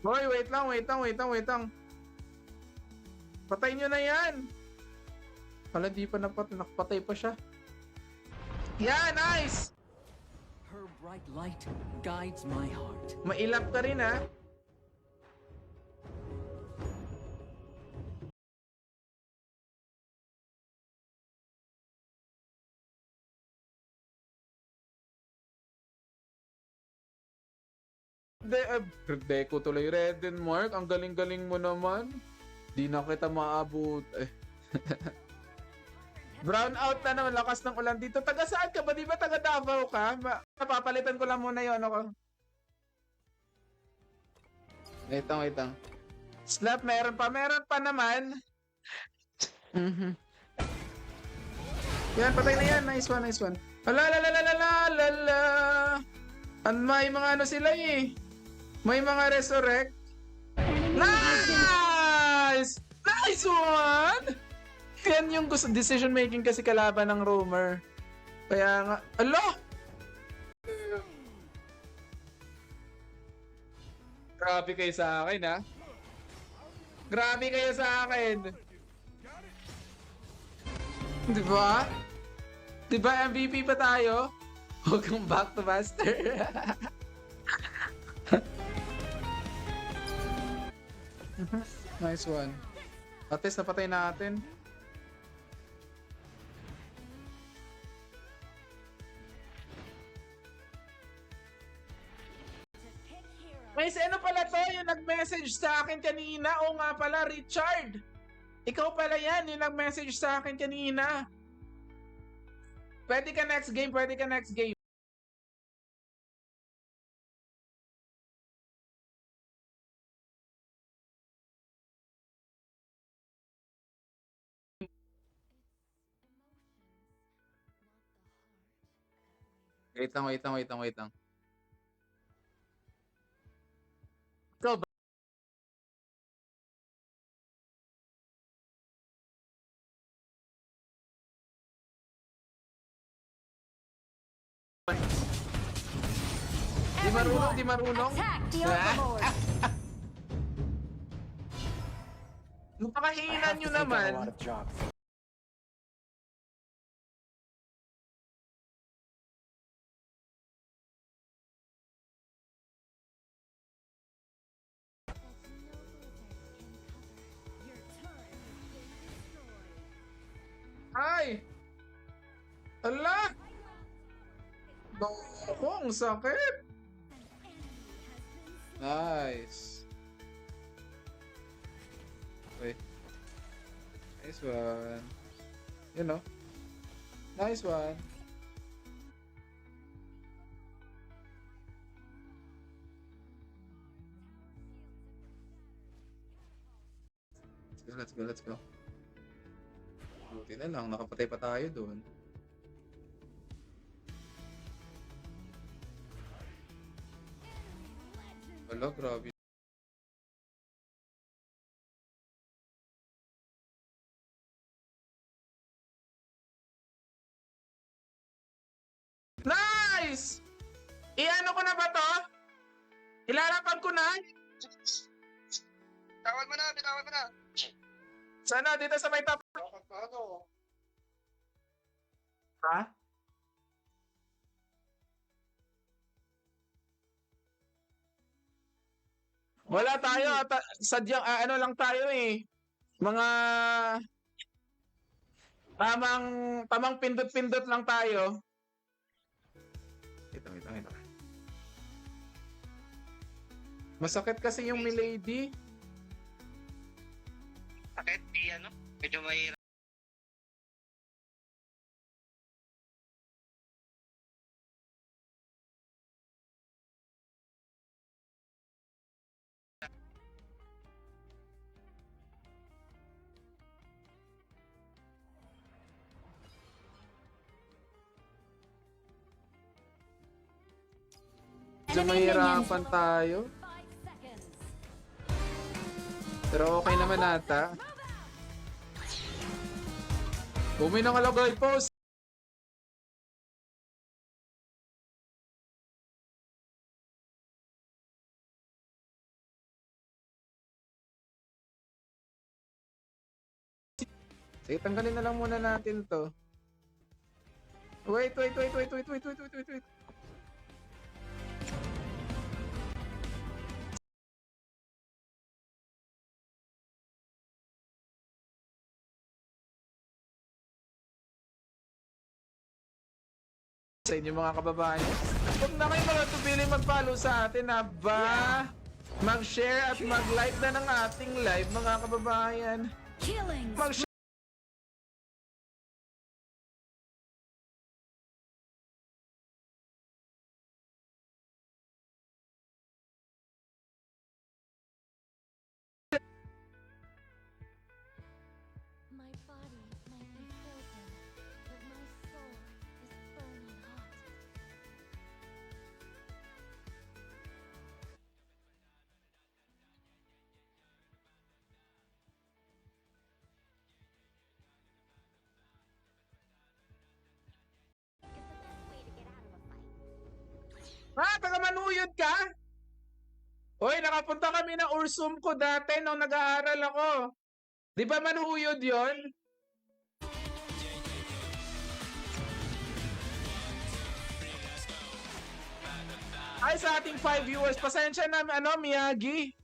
Hoy, wait lang, wait lang, wait lang, wait lang. Patay nyo na yan. Hala, di pa nakapatay pa siya. Yeah, nice! Her bright light guides my heart. Mailap ka rin, ha? Deco tuloy. Red and Mark, ang galing-galing mo naman. Di na kita maabot. Brown out na naman, lakas ng ulan dito. Taga saan ka ba? Di ba taga Davao ka? Napapalitan ko lang muna yun. Ako. Wait lang, wait lang. Slap, meron pa naman. Yan, patay na yan. Nice one, nice one. Ala. May mga ano sila eh. May mga resurrect. Nice! Nice one! Yan yung gusto, decision making kasi kalaban ng Roamer. Kaya nga, ala! Grabe kayo sa akin, ha? Grabe kayo sa akin. Diba? Diba MVP pa tayo? Welcome back to Master. Nice one. At least napatay natin. May ano pala to, yung nag-message sa akin kanina. O nga pala, Richard. Ikaw pala yan, yung nag-message sa akin kanina. Pwede ka next game, pwede ka next game. Wait lang. Ikaw ba? Di marunong? Attack the overlord. Nung pakahinan nyo naman. Ay! Ala! Bako, ang sakit! Nice! Wait. Nice one. You know? Nice one. Let's go. Buti na lang, nakapatay pa tayo doon. Wala, grabe. Nice! Iano ko na ba to? Ilalapan ko na? Bitawan mo na. Sana dito sa may top. Ha? Wala tayo. Sadyang ano lang tayo eh. Mga tamang pindot-pindot lang tayo. Ito. Masakit kasi yung milady. Sakit, medyo mahirap. Medyo mahirapan tayo. Pero okay naman ata. Bumi ng alagay post. Sige, tanggalin na lang muna natin to. Wait. Sa inyo mga kababayan. Huwag na kayo magatubili mag-follow sa atin, ha ba? Mag-share at mag-like na ng ating live, mga kababayan. Mag-share. My body might be frozen, but my soul is burning hot. Is the best way to get out of a fight. Taga-Manuyod ka? Hoy, nakapunta kami na Ursum ko dati nung nag-aaral ako. Di ba Manuyod yon? Ay, sa ating 5 viewers, pasensya na, Miyagi.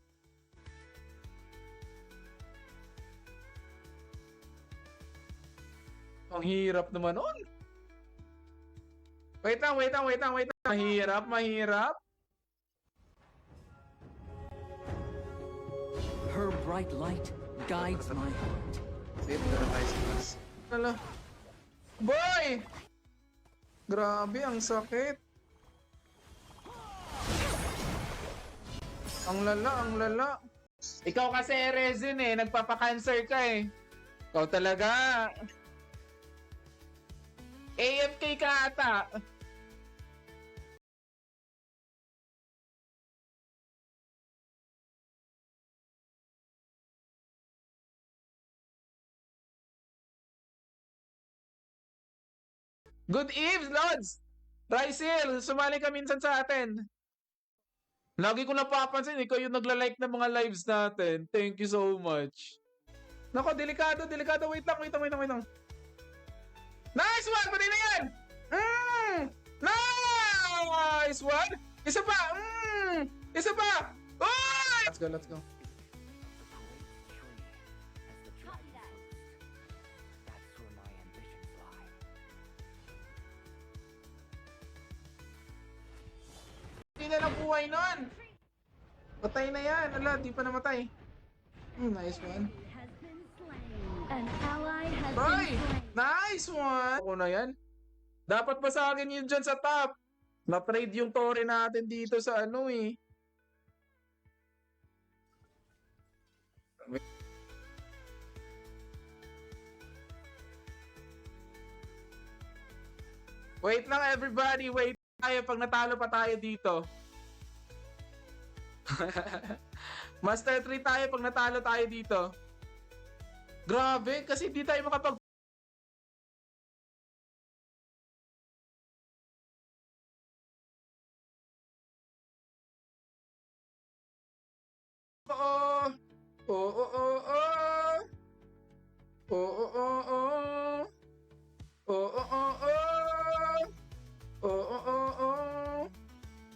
Ang hirap naman nun. Wait lang. Mahirap. Her bright light guides my heart. Hala. Boy! Grabe, ang sakit. Ang lala. Ikaw kasi resin nagpapa-cancer ka eh. Ikaw talaga. AFK ka ata. Good eves, Lods! Raisil, sumali ka minsan sa atin. Lagi ko napapansin, ikaw yung nagla-like ng mga lives natin. Thank you so much. Nako, delikado. Wait lang. Nice one! Pati na yan! Nice one! Isa pa! Uy! Let's go. Copy that. That's where my ambitions lie. Hindi na lang buhay nun. Patay na yan. Ala, di pa namatay. Nice one. Has been slain. An ally has Boy! been slain. Nice one! Ako na yan. Dapat ba sa akin yun dyan sa top? Na-trade yung tore natin dito sa ano eh. Wait lang everybody, wait tayo pag natalo pa tayo dito. Master 3 tayo pag natalo tayo dito. Grabe, kasi di tayo makapag...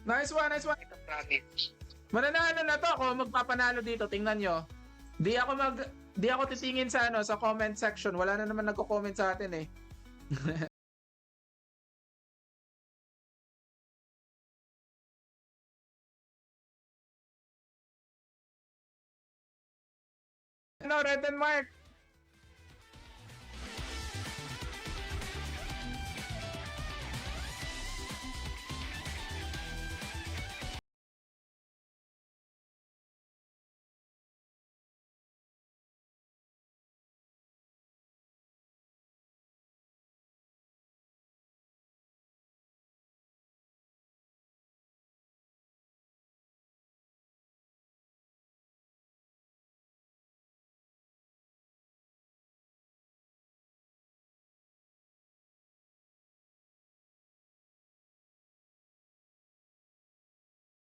Nice one. Ito promise. Mananalo na to ako magpapanalo dito. Tingnan nyo. Di ako titingin sa sa comment section. Wala na naman nagko-comment sa atin eh. No, red and mark.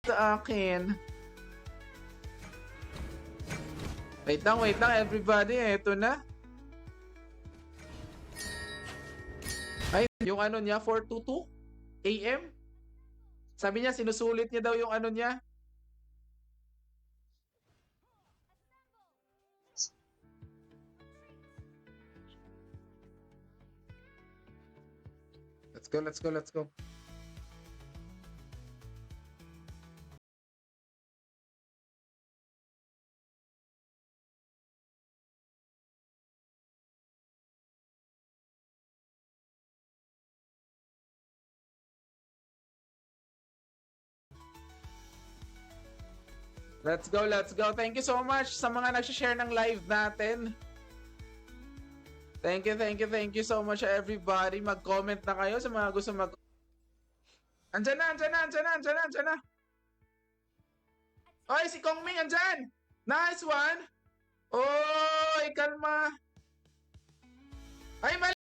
Sa akin. Wait lang everybody. Ito na. Yung ano niya, 4:22 AM. Sabi niya, sinusulit niya daw yung ano niya. Let's go, let's go, let's go. Let's go, let's go. Thank you so much sa mga nag-share ng live natin. Thank you so much everybody. Mag-comment na kayo sa mga gusto mag... Andyan na. Oy, si Kong Ming andyan. Nice one. Oy, kalma. Ay, mali.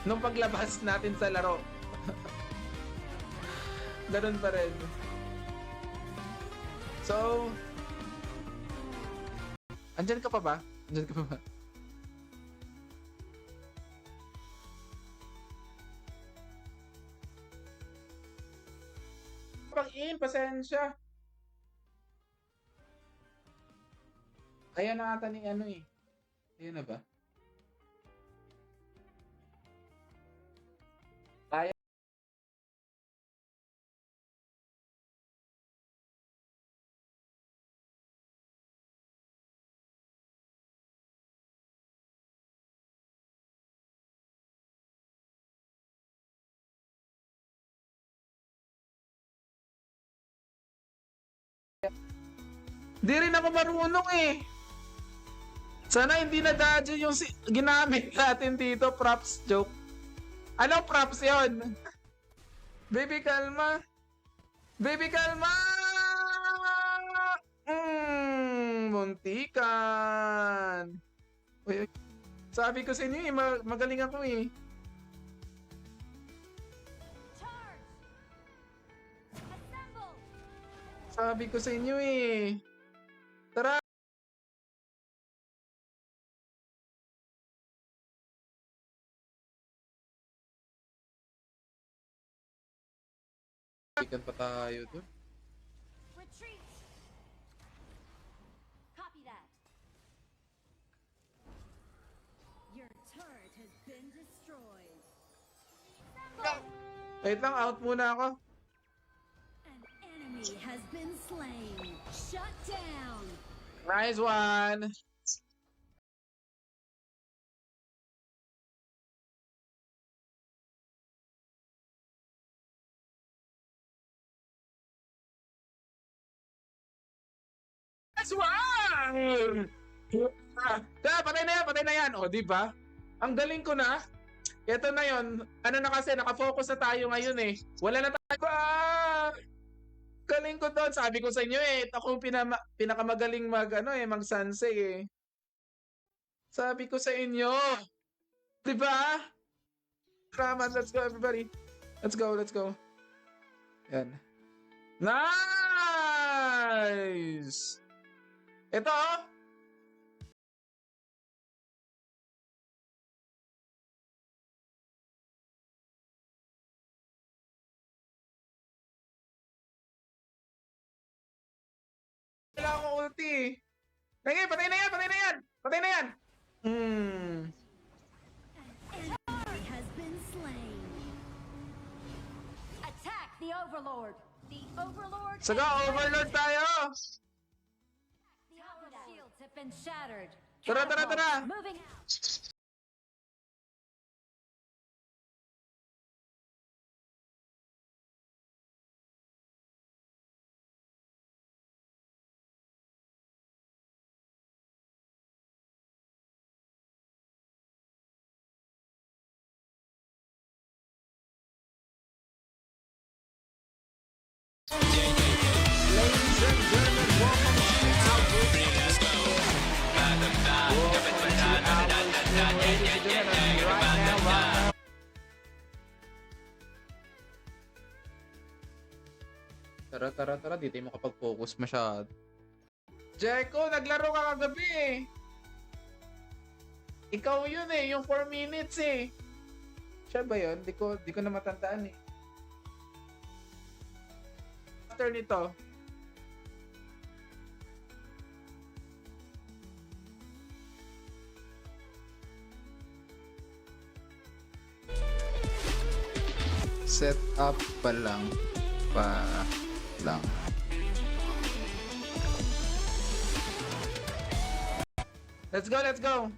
Nung paglabas natin sa laro. Ganun pa rin. So, andyan ka pa ba? Pag-in, pasensya. Ayaw na ata ni ano eh. Ayaw na ba? Ayaw. Di rin ako marunong eh. Sana hindi na dadyo yung ginamit natin dito, props joke. Anong props yun? Baby, kalma. Baby, kalma! Muntikan. Uy, sabi ko sa inyo eh, magaling ako eh. Charge! Assemble! Sabi ko sa inyo eh. Tara! Ikan pa tayo doon. Retreat! Copy that. Your turret has been destroyed. Wait lang, out muna ako. An enemy has been slain. Shut down. Nice one! Nice one! Patay na yan. O, di ba? Ang galing ko na. Ito na yon. Ano na kasi, nakafocus na tayo ngayon eh. Wala na tayo. Galing ko doon. Sabi ko sa inyo eh, ako yung pinakamagaling mag sansei eh. Sabi ko sa inyo. Di ba? Salamat. Let's go everybody. Let's go. Yan. Nice! Ito oh. Wala akong ulti. Sige, patay na yan. An enemy has been slain. Attack the Overlord! The Overlord! Saga, overload tayo. Tower shields have been shattered. Tara. Catapults moving out. Ladies and gentlemen, welcome to right now. Tara, tara, tara. Di tayo makapag-focus masyado. Jeko, naglaro ka kagabi eh. Ikaw yun eh, yung 4 minutes eh. Siya ba yun? Di ko na matandaan eh. After nito, set up pa lang. Let's go, let's go.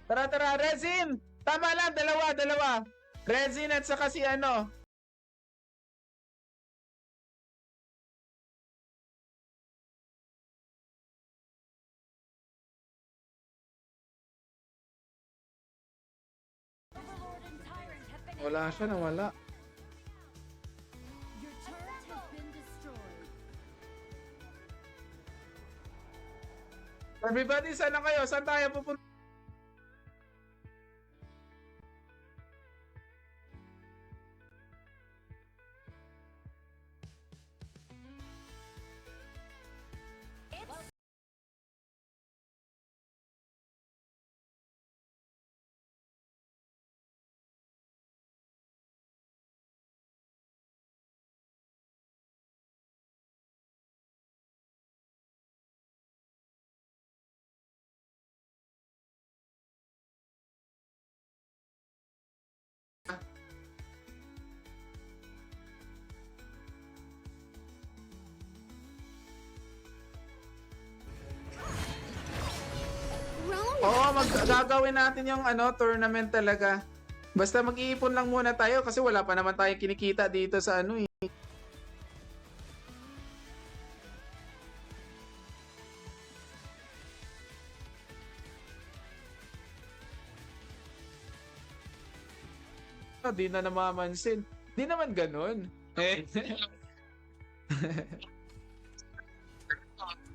Tara, tara, Resin! Tama lang, dalawa. Resin at saka si ano. Overlord and Tyrant have been Wala siya, nawala. Your turret has been destroyed. Everybody, saan na kayo? Saan tayo pupunta? Oo, gagawin natin yung ano, tournament talaga. Basta mag-iipon lang muna tayo kasi wala pa naman tayo kinikita dito sa ano eh. Di na namamansin. Di naman ganun. Eh.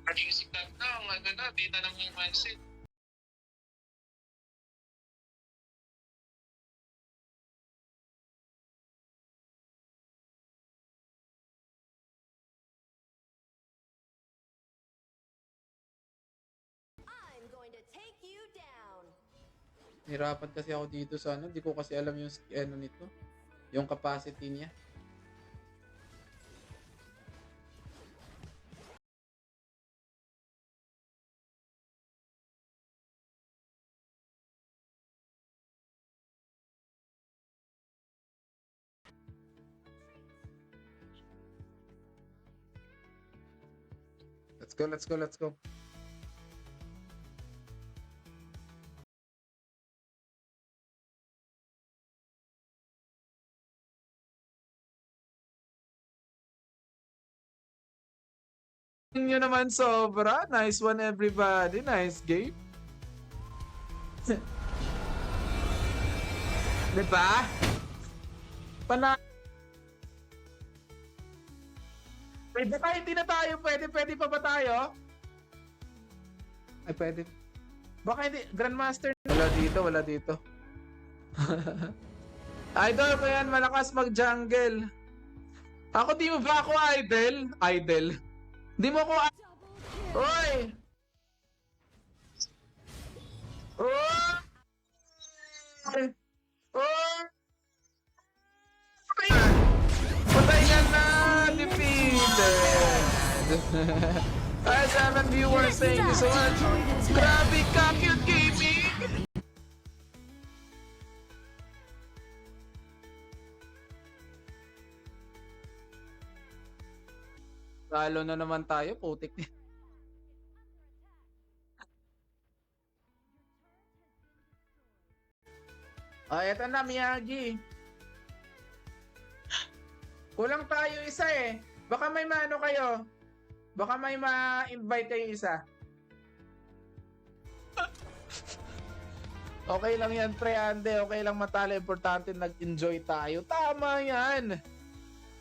Naging sikat na, ang ano na, di na lang yung mindset. I'm going to take you down. Nirapan kasi ako dito sa ano. Di ko kasi alam yung ano nito. Yung capacity niya. Let's go, let's go, let's go. Nyo naman sobra. Nice one everybody. Nice game. Diba? Pana... Pwede tayo, hindi na tayo. Pwede pa ba tayo? Ay, pwede. Baka hindi. Grandmaster. Wala dito. Idol ko yan. Malakas mag-jungle. Ako, di mo ba ako idol? Di mo ako... Oy! Oy! Oy! Patay ka na! Defeated! Ay, 7 viewers, thank you so much! Grabe ka, Cute Gaming! Talo na naman tayo, putik. Eto na, Miyagi. Kulang tayo isa eh. Baka may maano kayo. Baka may ma-invite kayo isa. Okay lang yan, pre, Ande. Okay lang matalo. Importante nag-enjoy tayo. Tama yan.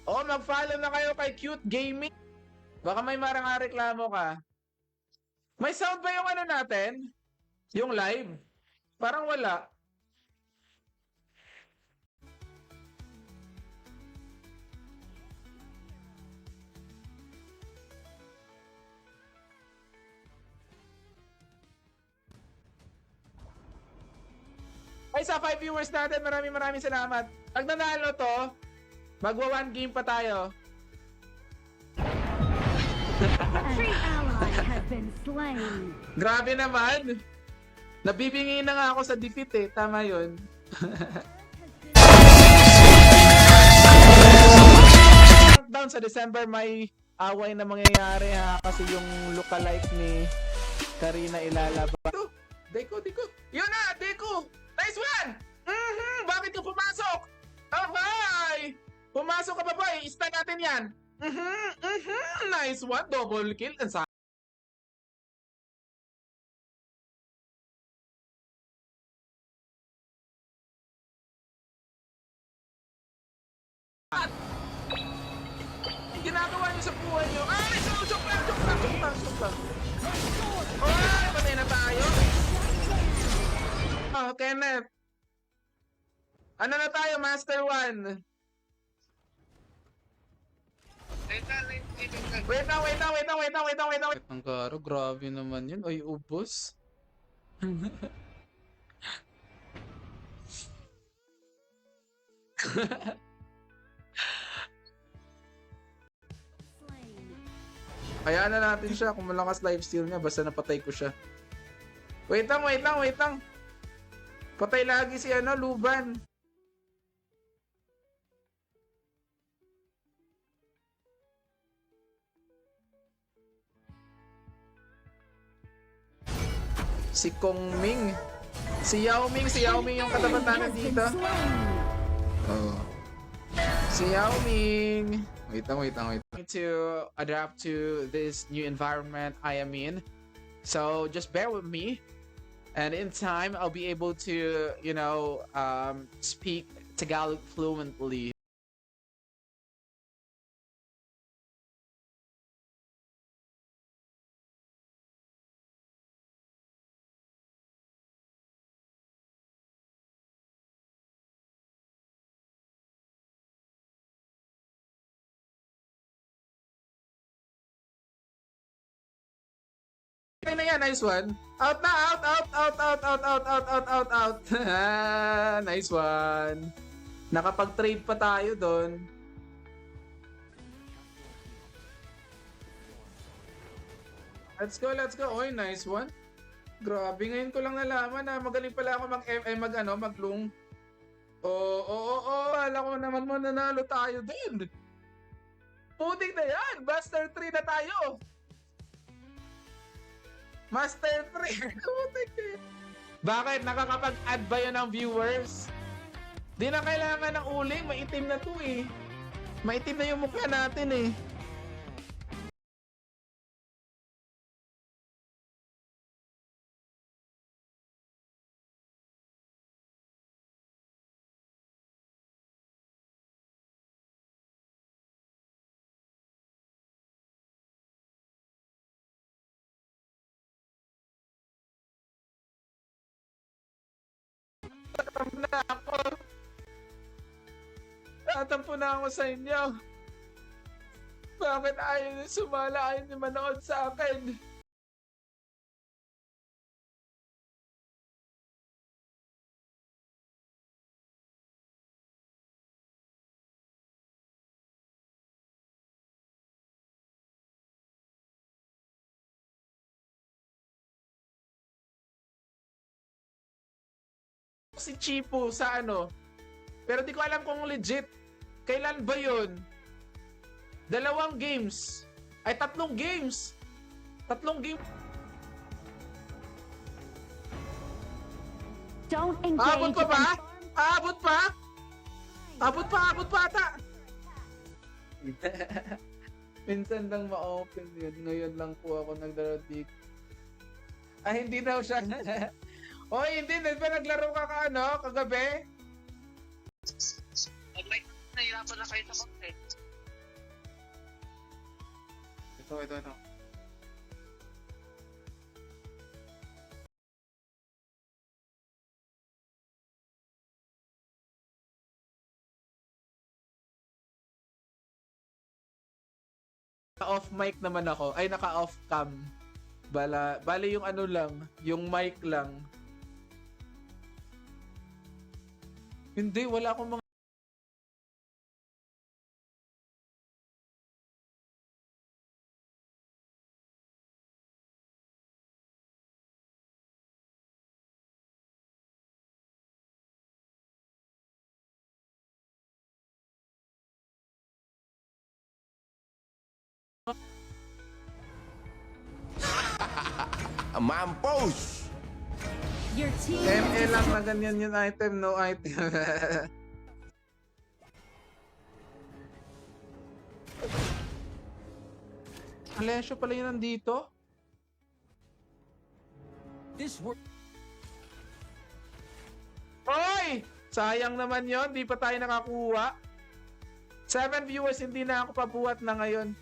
Mag-follow na kayo kay Cute Gaming. Baka may reklamo ka. May sound ba yung ano natin? Yung live? Parang wala. Okay, sa 5 viewers natin, maraming salamat. Pag nanalo to, magwa 1 game pa tayo. An ally has been slain. Grabe naman. Nabibingi na nga ako sa defeat eh. Tama yun. Countdown sa December may away na mangyayari ha. Kasi yung lookalike ni Karina ilalabas. Ito! Deco. Yun na! Deco! Nice one! Bakit ka pumasok? Okay! Pumasok ka ba boy? Stun natin yan. Nice one! Double kill. Ang sa ginagawa niyo sa buhay niyo. Ay! Joke lang. Ay! Patay na tayo. Oh, Kenneth. Ano na tayo, Master 1? Wait lang. Ang karo, grabe naman yun. Ay, ubos. Slain. Hayaan na natin siya kung malakas lifesteal niya. Basta napatay ko siya. Wait lang. Patay lagi si Luban. Si Kong Ming. Si Yao Ming yung katapat namin Has been dito. slain. Oh. Si Yao Ming. Wait lang. To adapt to this new environment I am in. So just bear with me. And in time, I'll be able to, speak Tagalog fluently. Okay na yan, nice one. Out na, out. Nice one. Nakapag-trade pa tayo doon. Let's go. Oy, nice one. Grabe, ngayon ko lang nalaman na magaling pala ako maglung. Oo, alam ko naman mananalo tayo din. Putik na yan, Master 3 na tayo. Master 3. Putik na yan. Bakit? Nakakapag-add ba yun ng viewers? Di na kailangan ng uling, maitim na to eh. Maitim na yung mukha natin eh. Tatampo na ako sa inyo. Bakit ayaw niyo sumala? Ayaw niyo manood sa akin? Si Chipo sa pero di ko alam kung legit. Kailan ba yun? 2 games. Ay, 3 games. 3 games. Don't engage. Abot pa ba? Abot pa ata. Minsan lang ma-open yun. Ngayon lang po ako nagdarating. Ay, hindi daw siya. Oy, hindi. Naglaro ka kagabi? Online, nahirapan na kayo sa content. Ito. Naka-off mic naman ako. Ay, naka-off cam. Bale yung lang, yung mic lang. Hindi, wala akong mga... Mampus! Your team ML lang na ganyan yung item, no item. Alessio pala yun nandito? This work. Hoy! Sayang naman yon, di pa tayo nakakuha. 7 viewers, hindi na ako pabuhat na ngayon.